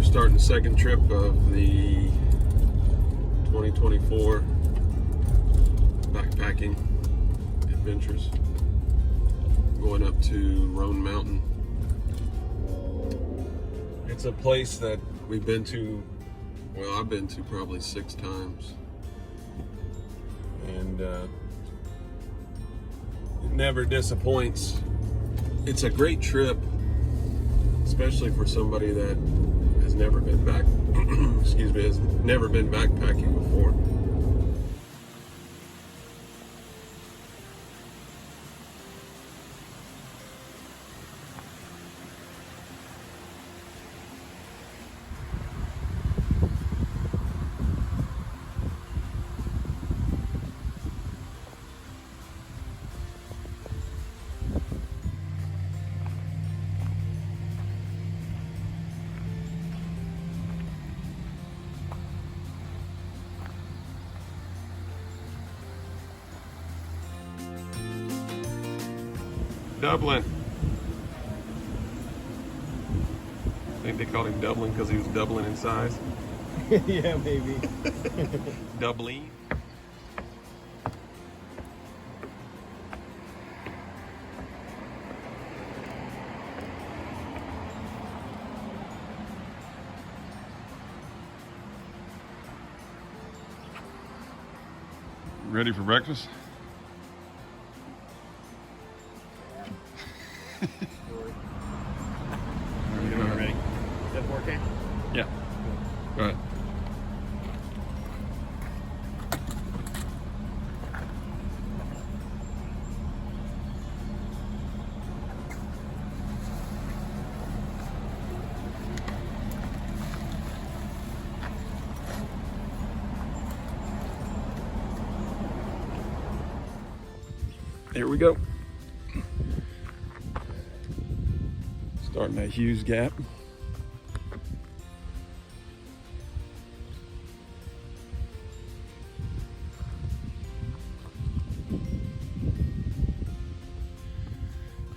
We're starting the second trip of the 2024 backpacking adventures. Going up to Roan Mountain. It's a place that we've been to, well, I've been to probably 6 times. And it never disappoints. It's a great trip, especially for somebody that has never been has never been backpacking before. Dublin. I think they called him Dublin because he was doubling in size. Yeah, maybe. Dublin. Ready for breakfast? Ready? Is that 4K? Yeah. Go ahead. Here we go. Starting at Hugh's Gap.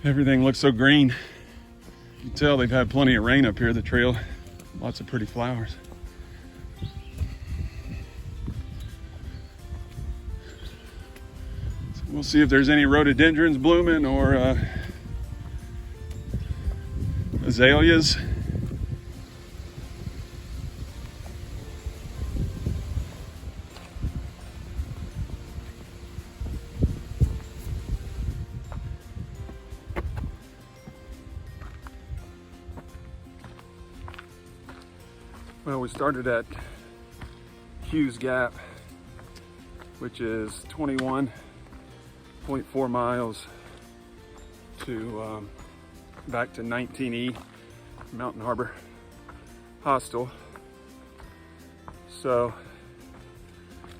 Everything looks so green. You can tell they've had plenty of rain up here. The trail, lots of pretty flowers. So we'll see if there's any rhododendrons blooming or azaleas. Well, we started at Hugh's Gap, which is 21.4 miles to back to 19E Mountain Harbor Hostel. So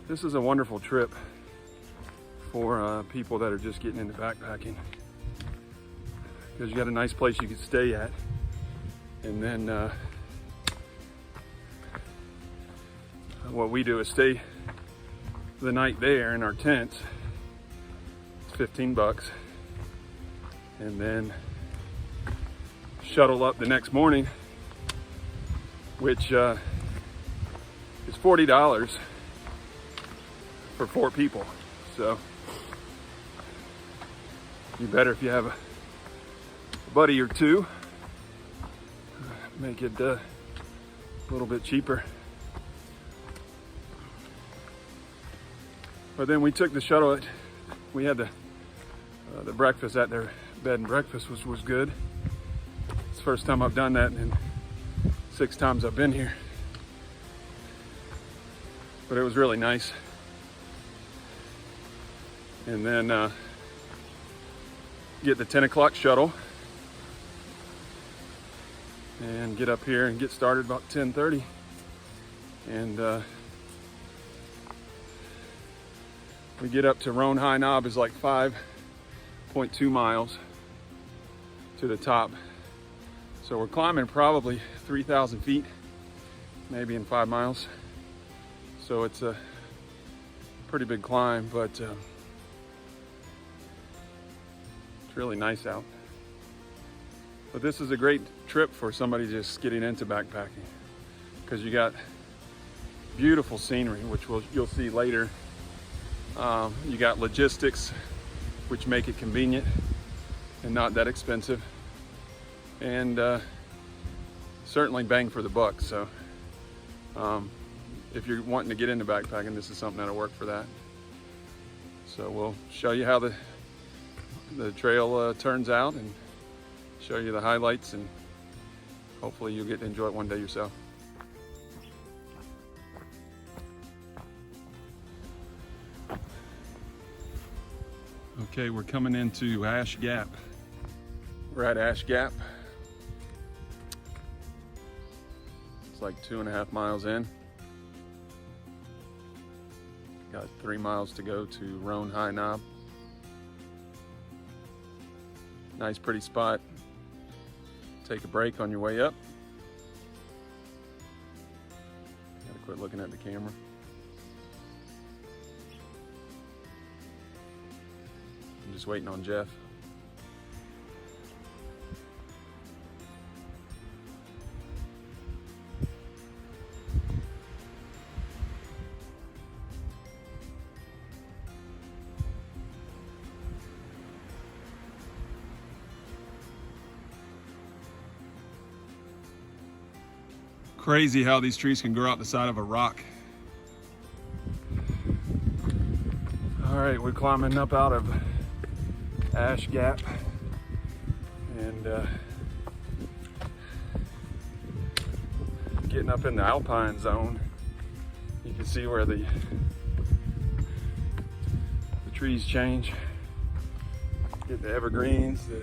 this is a wonderful trip for people that are just getting into backpacking, because you got a nice place you can stay at, and then what we do is stay the night there in our tents. It's 15 bucks, and then shuttle up the next morning, which is $40 for 4 people. So you better, if you have a buddy or two, make it a little bit cheaper. But then we took the shuttle. We had the breakfast at their bed and breakfast was good. It's the first time I've done that in 6 times I've been here. But it was really nice. And then get the 10 o'clock shuttle and get up here and get started about 10:30. And we get up to Roan High Knob is like 5.2 miles to the top. So we're climbing probably 3,000 feet, maybe in 5 miles. So it's a pretty big climb, but it's really nice out. But this is a great trip for somebody just getting into backpacking. because you got beautiful scenery, which you'll see later. You got logistics, which make it convenient and not that expensive, and certainly bang for the buck. So if you're wanting to get into backpacking, this is something that'll work for that. So we'll show you how the trail turns out and show you the highlights, and hopefully you'll get to enjoy it one day yourself. Okay, we're coming into Ash Gap. We're at Ash Gap. It's like 2.5 miles in. Got 3 miles to go to Roan Highlands. Nice pretty spot. Take a break on your way up. Gotta quit looking at the camera. I'm just waiting on Jeff. Crazy how these trees can grow out the side of a rock. All right, we're climbing up out of Ash Gap, and getting up in the alpine zone. You can see where the trees change. Get the evergreens, the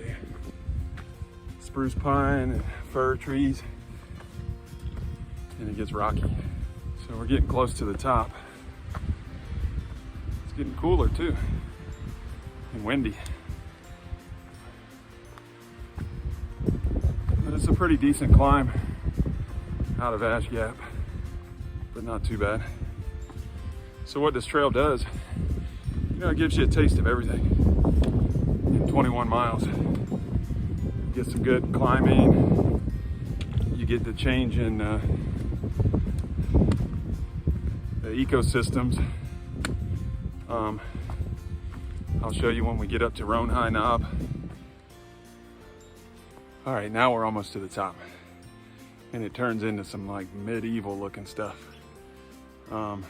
spruce pine and fir trees, and it gets rocky. So we're getting close to the top. It's getting cooler too, and windy. But it's a pretty decent climb out of Ash Gap, but not too bad. So what this trail does, you know, it gives you a taste of everything in 21 miles. You get some good climbing, you get the change in the ecosystems. I'll show you when we get up to Roan Highlands. All right, now we're almost to the top, and it turns into some like medieval looking stuff. And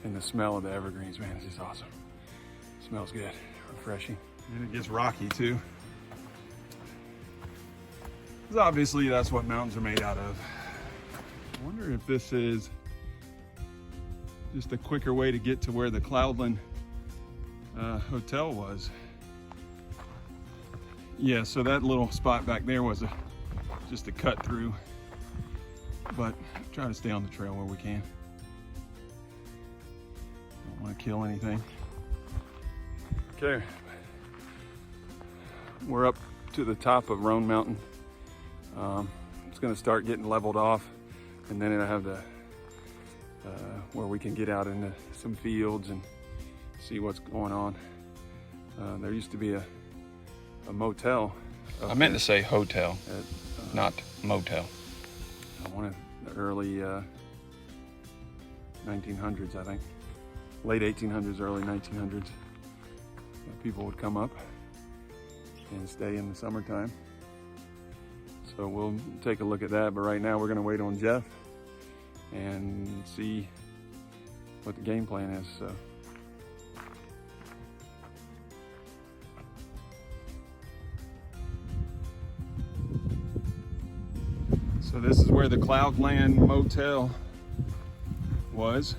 the smell of the evergreens, man, is just awesome. It smells good, refreshing. And it gets rocky too. Because obviously that's what mountains are made out of. I wonder if this is just a quicker way to get to where the Cloudland hotel was. Yeah, so that little spot back there was just a cut through, but try to stay on the trail where we can. Don't want to kill anything. Okay, we're up to the top of Roan Mountain. It's going to start getting leveled off, and then it'll have the where we can get out into some fields and see what's going on. There used to be a motel. I meant to say hotel, not motel. One of the early 1900s, I think. Late 1800s, early 1900s. People would come up and stay in the summertime. So we'll take a look at that, but right now we're gonna wait on Jeff and see what the game plan is. So this is where the Cloudland Motel was.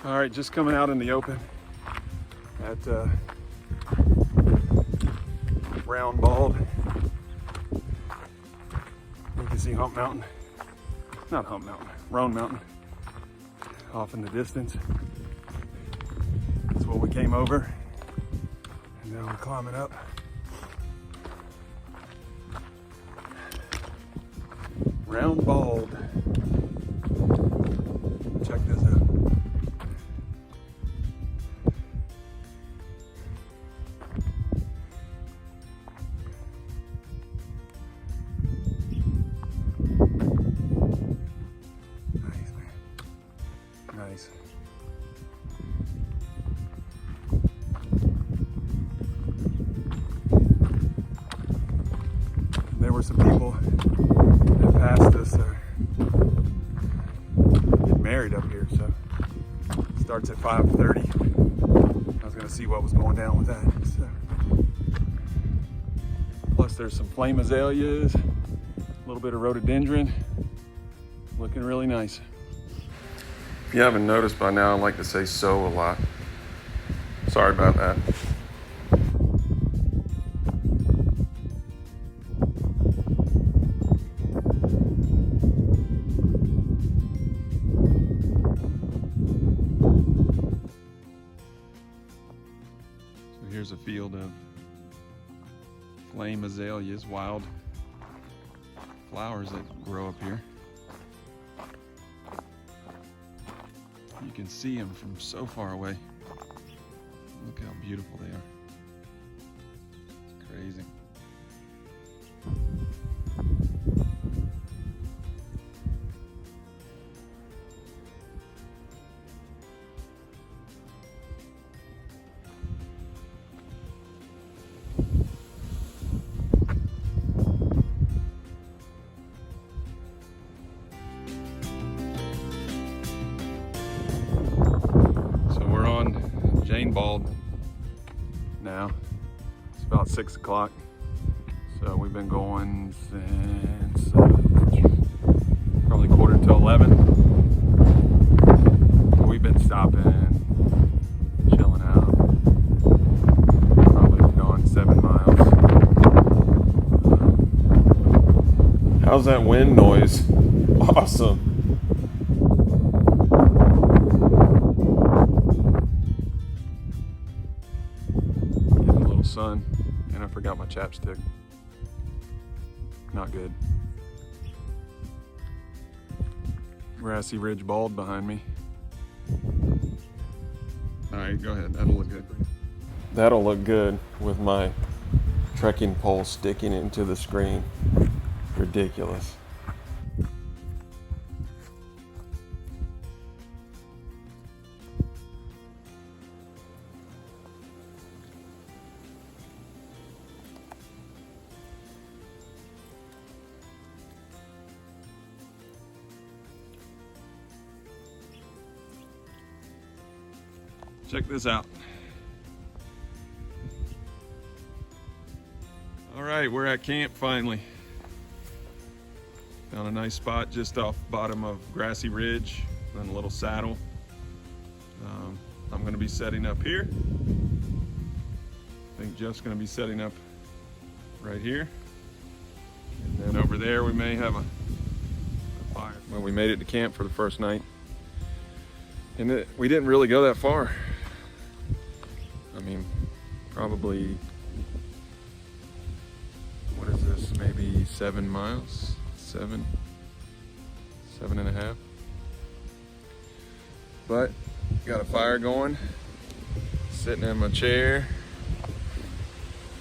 All right, just coming out in the open at Round Bald. You can see Hump Mountain, not Hump Mountain, Roan Mountain off in the distance. That's what we came over. And now we're climbing up. Round Bald. Check this out. Nice, man. Nice. There were some people that passed us getting married up here, so it starts at 5:30. I was gonna see what was going down with that. So. Plus there's some flame azaleas, a little bit of rhododendron, looking really nice. If you haven't noticed by now, I like to say "so" a lot. Sorry about that. Here's a field of flame azaleas, wild flowers that grow up here. You can see them from so far away. Look how beautiful they are. It's crazy. Bald now. It's about 6 o'clock, so we've been going since probably 11:15. We've been stopping, chilling out, probably gone 7 miles. How's that wind noise? Awesome. Sun, and I forgot my chapstick. Not good. Grassy Ridge Bald behind me. All right, go ahead. That'll look good. That'll look good with my trekking pole sticking into the screen. Ridiculous. Check this out. All right, we're at camp finally. Found a nice spot just off bottom of Grassy Ridge, on a little saddle. I'm gonna be setting up here. I think Jeff's gonna be setting up right here. And then over there we may have a fire. Well, we made it to camp for the first night. And we didn't really go that far. I mean, probably, what is this, maybe 7 miles? 7.5. But, got a fire going, sitting in my chair,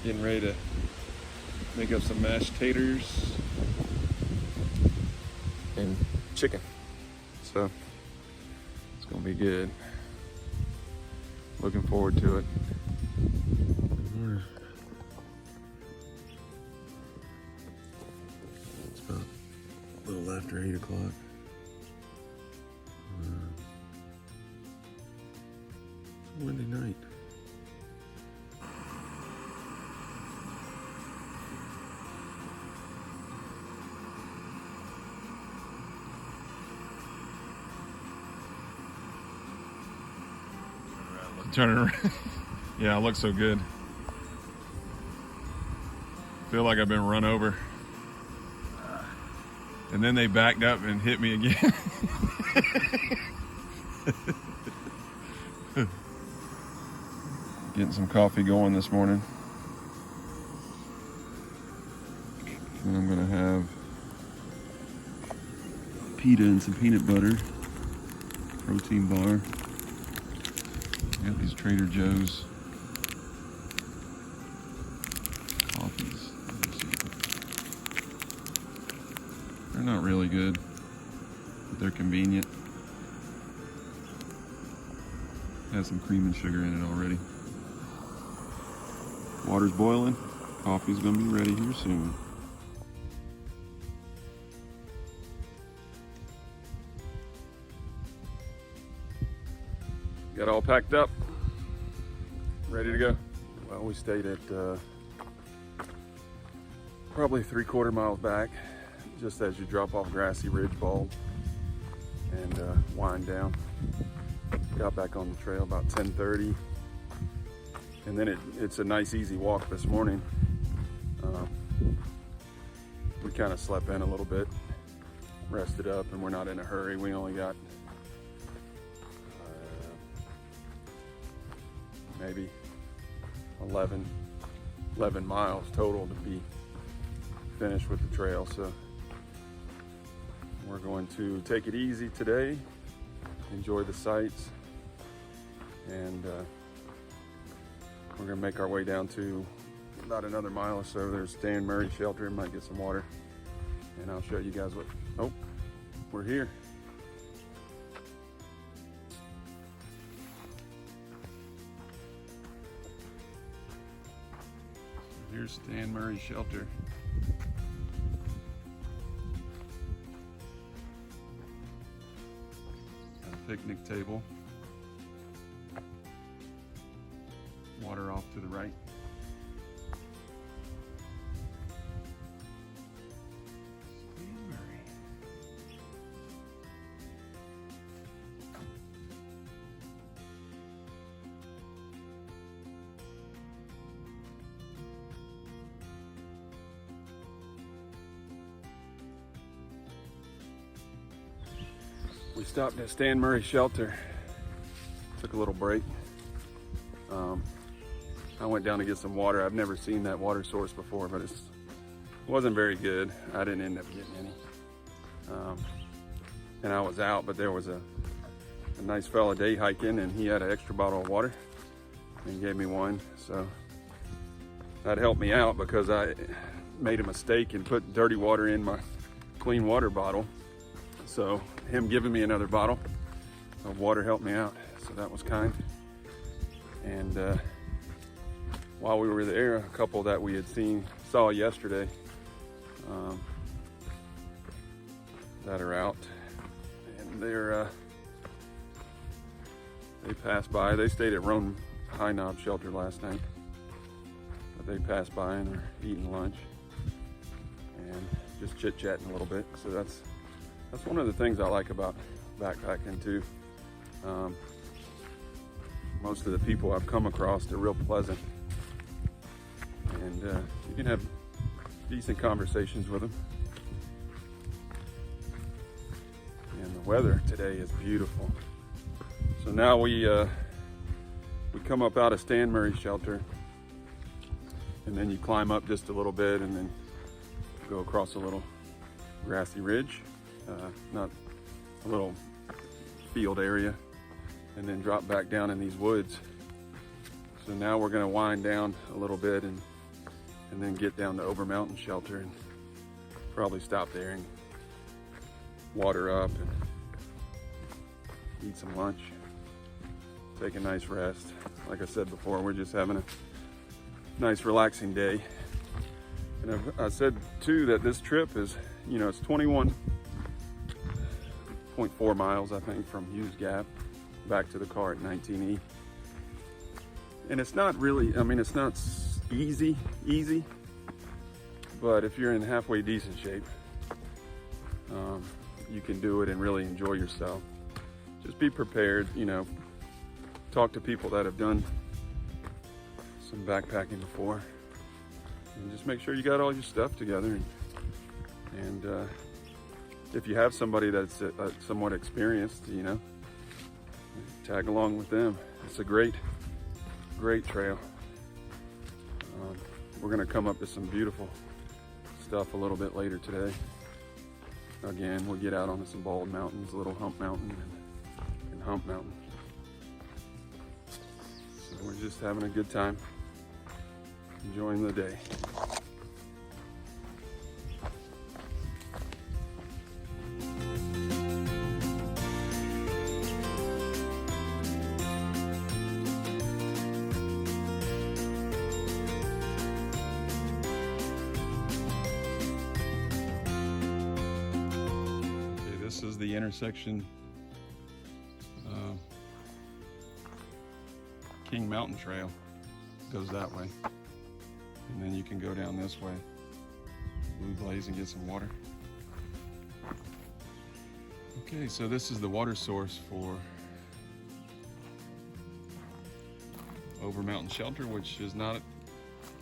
getting ready to make up some mashed taters and chicken. So, it's gonna be good. Looking forward to it. It's about a little after 8 o'clock. It's a windy night. Turning around. Yeah, I look so good. Feel like I've been run over. And then they backed up and hit me again. Getting some coffee going this morning. And I'm gonna have pita and some peanut butter, protein bar. Got these Trader Joe's coffees. They're not really good, but they're convenient. Has some cream and sugar in it already. Water's boiling. Coffee's gonna be ready here soon. Got all packed up, ready to go. Well, we stayed at probably 3/4 miles back, just as you drop off Grassy Ridge Bald and wind down. Got back on the trail about 10:30, and then it's a nice easy walk this morning. We kind of slept in a little bit, rested up, and we're not in a hurry. We only got maybe 11 miles total to be finished with the trail, so we're going to take it easy today, enjoy the sights, and we're gonna make our way down to about another mile or so. There's Dan Murray Shelter, might get some water, and I'll show you guys what, oh, we're here. Here's Dan Murray Shelter. Got a picnic table. Water off to the right. Dan Murray. We stopped at Dan Murray Shelter, took a little break. I went down to get some water. I've never seen that water source before, but it wasn't very good. I didn't end up getting any. And I was out, but there was a nice fella day hiking, and he had an extra bottle of water, and he gave me one. So that helped me out because I made a mistake and put dirty water in my clean water bottle. So him giving me another bottle of water helped me out. So that was kind. And while we were there, a couple that we had saw yesterday that are out, and they passed by. They stayed at Roan Highlands Shelter last night, but they passed by and are eating lunch and just chit-chatting a little bit. So that's one of the things I like about backpacking too. Most of the people I've come across, they're real pleasant, and you can have decent conversations with them. And the weather today is beautiful. So now we come up out of Dan Murray Shelter, and then you climb up just a little bit, and then go across a little grassy ridge, not a little field area, and then drop back down in these woods. So now we're gonna wind down a little bit and then get down to Over Mountain Shelter and probably stop there and water up and eat some lunch, take a nice rest. Like I said before, we're just having a nice relaxing day. And I said too that this trip is, it's 21.4 miles, I think, from Hughes Gap back to the car at 19E. And it's not really, it's not easy, but if you're in halfway decent shape, you can do it and really enjoy yourself. Just be prepared, talk to people that have done some backpacking before, and just make sure you got all your stuff together. And if you have somebody that's somewhat experienced, you know, tag along with them. It's a great trail. We're gonna come up to some beautiful stuff a little bit later today. Again, we'll get out onto some bald mountains, Little Hump Mountain and Hump Mountain. So we're just having a good time, enjoying the day. This is the intersection, King Mountain Trail goes that way, and then you can go down this way, Blue Blaze, and get some water. Okay, so this is the water source for Over Mountain Shelter, which is not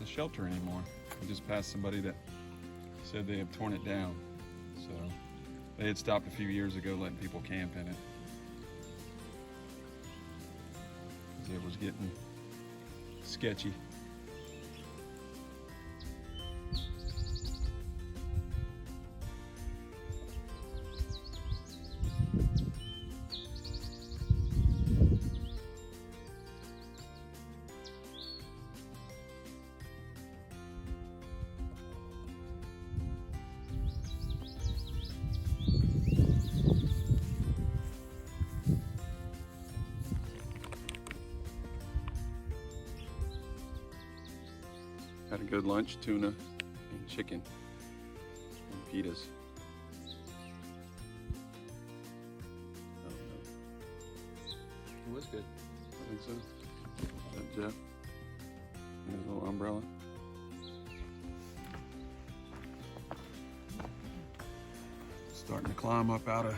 the shelter anymore. We just passed somebody that said they have torn it down. So they had stopped a few years ago letting people camp in it, because it was getting sketchy. Had a good lunch, tuna and chicken and pitas. It was good. I think so. Is that Jeff? And his little umbrella. Starting to climb up out of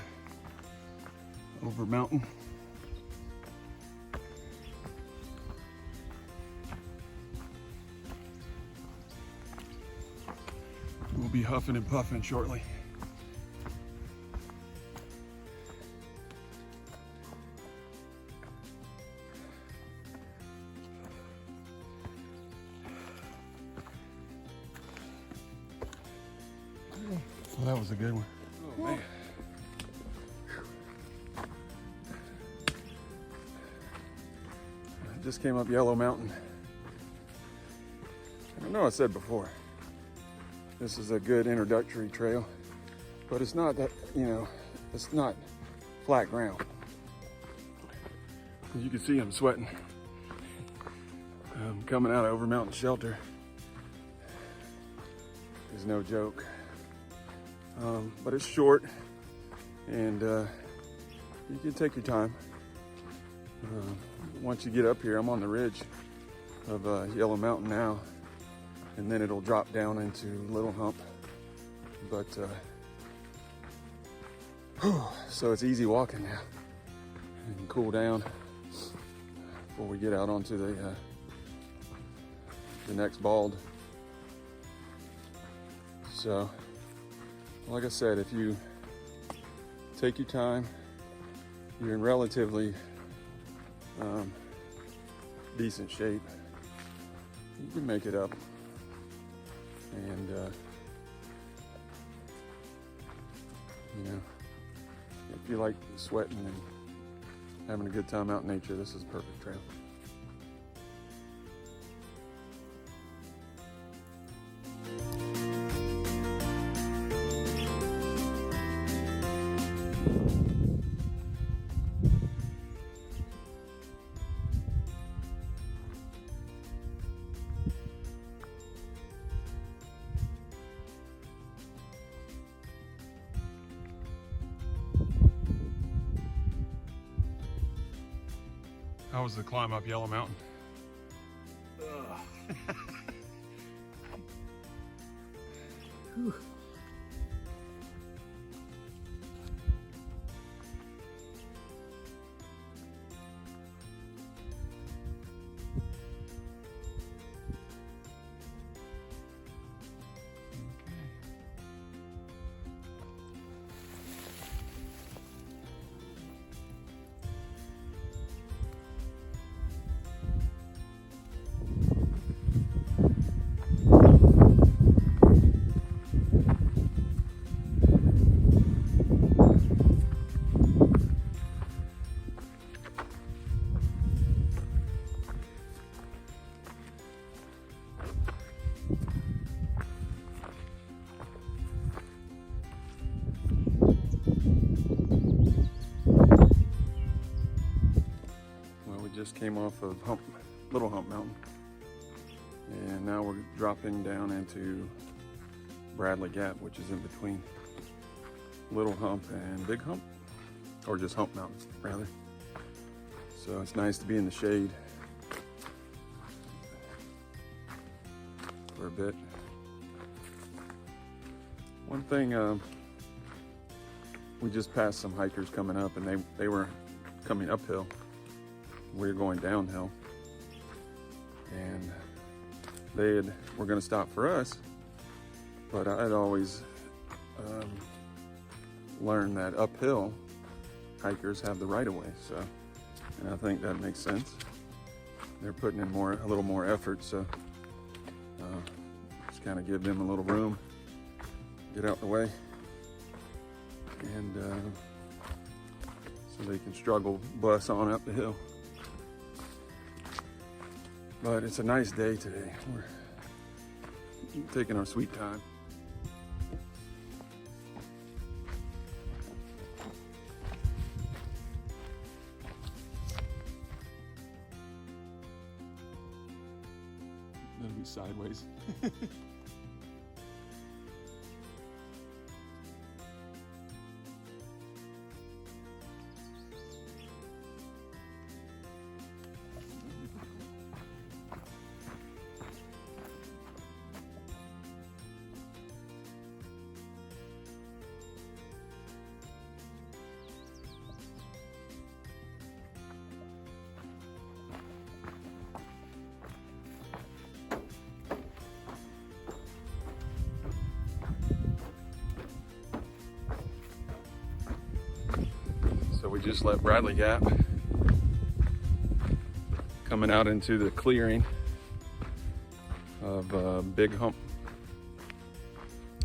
Over Mountain. We'll be huffing and puffing shortly. Well, that was a good one. Oh, man. I just came up Yellow Mountain. I know I said before, this is a good introductory trail, but it's not that, you know, it's not flat ground. You can see I'm sweating. Coming out of Over Mountain Shelter is no joke. But it's short, and you can take your time. Once you get up here, I'm on the ridge of Yellow Mountain now, and then it'll drop down into Little Hump. But so it's easy walking now. You can cool down before we get out onto the next bald. So, like I said, if you take your time, you're in relatively decent shape, you can make it up. And you know, if you like sweating and having a good time out in nature, this is a perfect trail. How was the climb up Yellow Mountain? just came off of Little Hump Mountain. And now we're dropping down into Bradley Gap, which is in between Little Hump and Big Hump, or just Hump Mountain, rather. So it's nice to be in the shade for a bit. One thing, we just passed some hikers coming up, and they were coming uphill. We were going downhill, and were going to stop for us, but I'd always learned that uphill hikers have the right of way. So, and I think that makes sense. They're putting in a little more effort, so just kind of give them a little room, get out the way, and so they can struggle bus on up the hill. But it's a nice day today. We're taking our sweet time. That'll be sideways. So we just left Bradley Gap, coming out into the clearing of Big Hump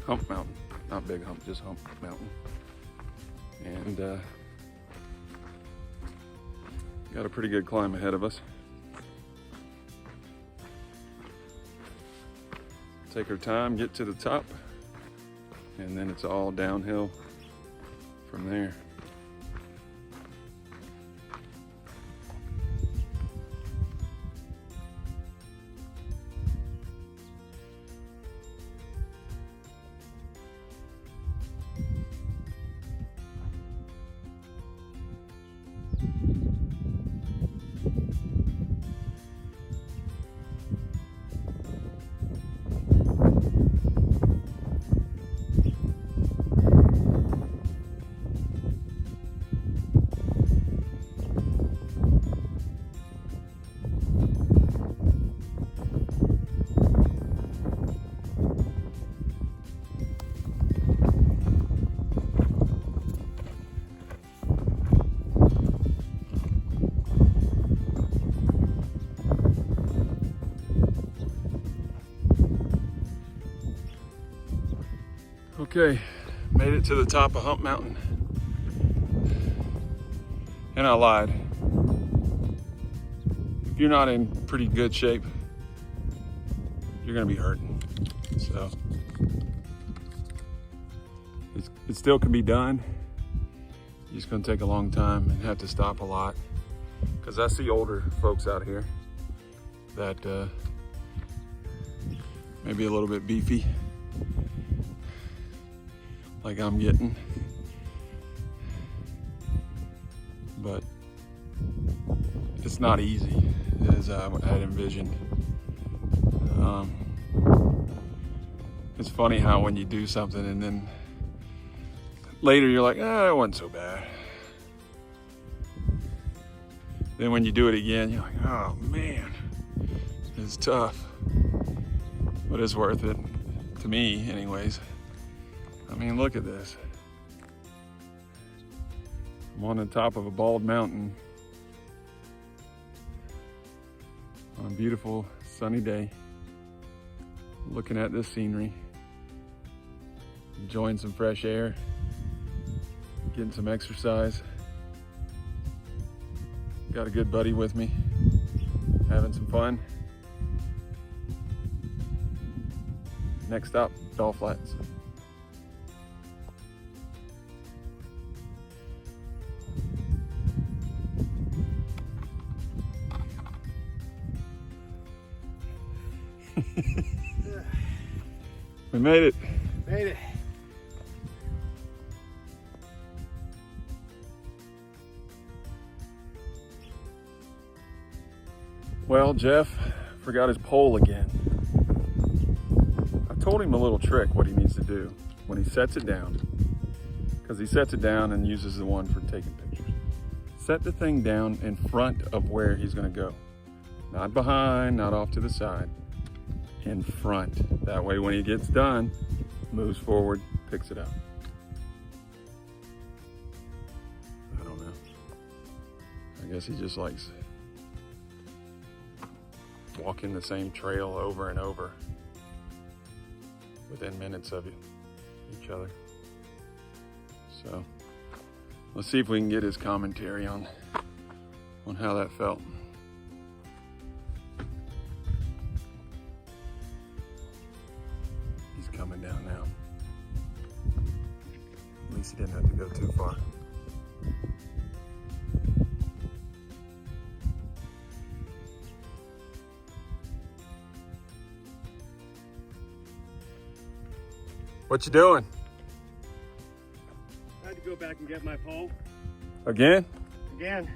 Mountain. Not Big Hump, just Hump Mountain. And got a pretty good climb ahead of us. Take our time, get to the top, and then it's all downhill from there. Okay, made it to the top of Hump Mountain. And I lied. If you're not in pretty good shape, you're gonna be hurting. So, it still can be done. It's gonna take a long time and have to stop a lot. Because I see older folks out here that may be a little bit beefy, like I'm getting, but it's not easy as I had envisioned. It's funny how when you do something and then later you're like, it wasn't so bad. Then when you do it again, you're like, oh man, it's tough, but it's worth it, to me anyways. I mean, look at this. I'm on the top of a bald mountain on a beautiful sunny day, looking at this scenery, enjoying some fresh air, getting some exercise. Got a good buddy with me, having some fun. Next stop, Bell Flats. We made it. Made it. Well, Jeff forgot his pole again. I told him a little trick what he needs to do when he sets it down, because he sets it down and uses the one for taking pictures. Set the thing down in front of where he's going to go. Not behind, not off to the side. In front. That way when he gets done, moves forward, picks it up. I don't know. I guess he just likes walking the same trail over and over within minutes of each other. So let's see if we can get his commentary on how that felt. He's coming down now. At least he didn't have to go too far. What you doing? I had to go back and get my pole. Again? Again.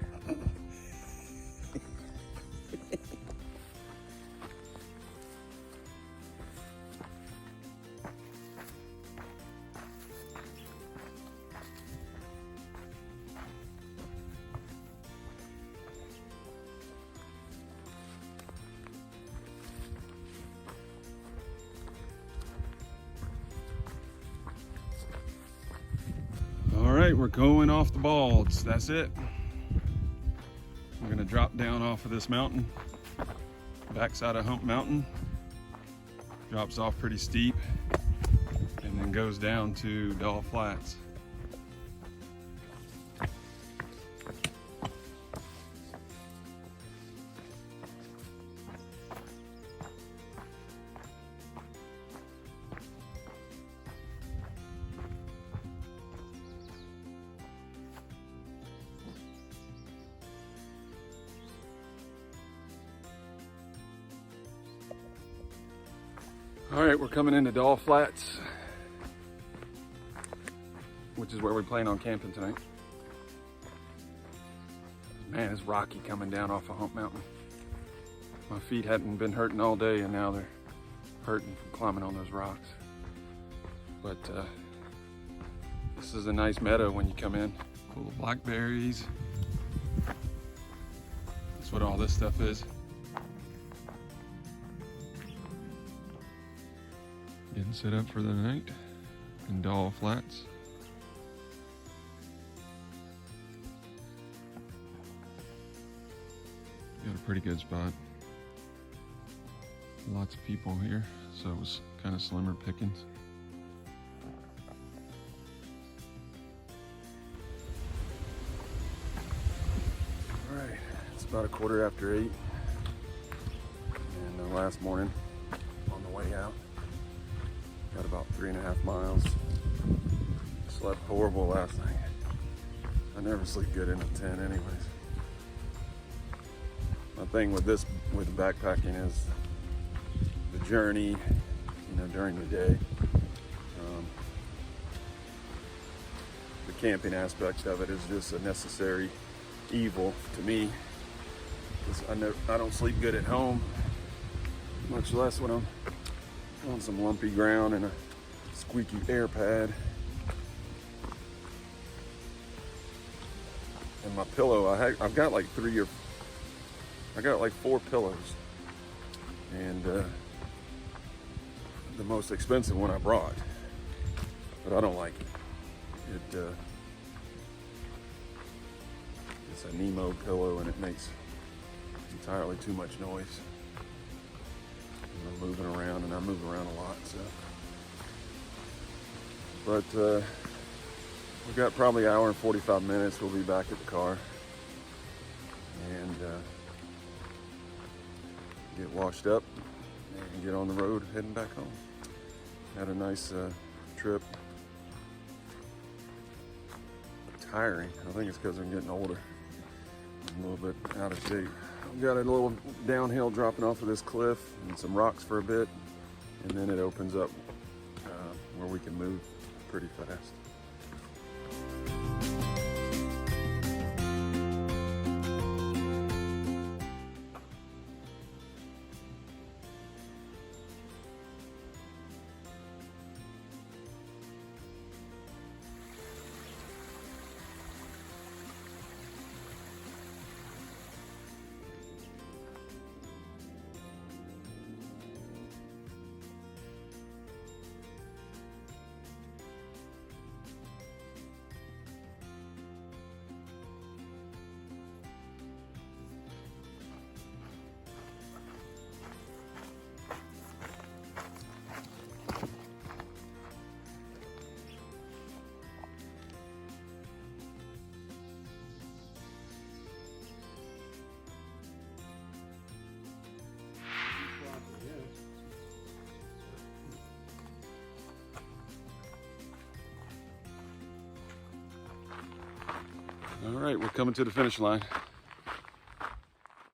All right, we're going off the balds. That's it. We're gonna drop down off of this mountain, backside of Hump Mountain. Drops off pretty steep and then goes down to Doll Flats. All right, we're coming into Doll Flats, which is where we plan on camping tonight. Man, it's rocky coming down off of Hump Mountain. My feet hadn't been hurting all day and now they're hurting from climbing on those rocks. But this is a nice meadow when you come in. Full of blackberries. That's what all this stuff is. Getting set up for the night in Doll Flats. Got a pretty good spot. Lots of people here, so it was kind of slimmer pickings. All right, it's about 8:15, and the last morning on the way out. Got about 3.5 miles. Slept horrible last night. I never sleep good in a tent anyways. My thing with backpacking is the journey, during the day. The camping aspect of it is just a necessary evil to me. Because I don't sleep good at home, much less when I'm on some lumpy ground and a squeaky air pad. And my pillow, I've got like 4 pillows. And the most expensive one I brought, but I don't like it. It's a Nemo pillow and it makes entirely too much noise. I'm moving around and I move around a lot, so. But we've got probably an hour and 45 minutes. We'll be back at the car and get washed up and get on the road heading back home. Had a nice trip. Tiring. I think it's because I'm getting older. I'm a little bit out of shape. We've got a little downhill dropping off of this cliff and some rocks for a bit, and then it opens up where we can move pretty fast. All right, we're coming to the finish line.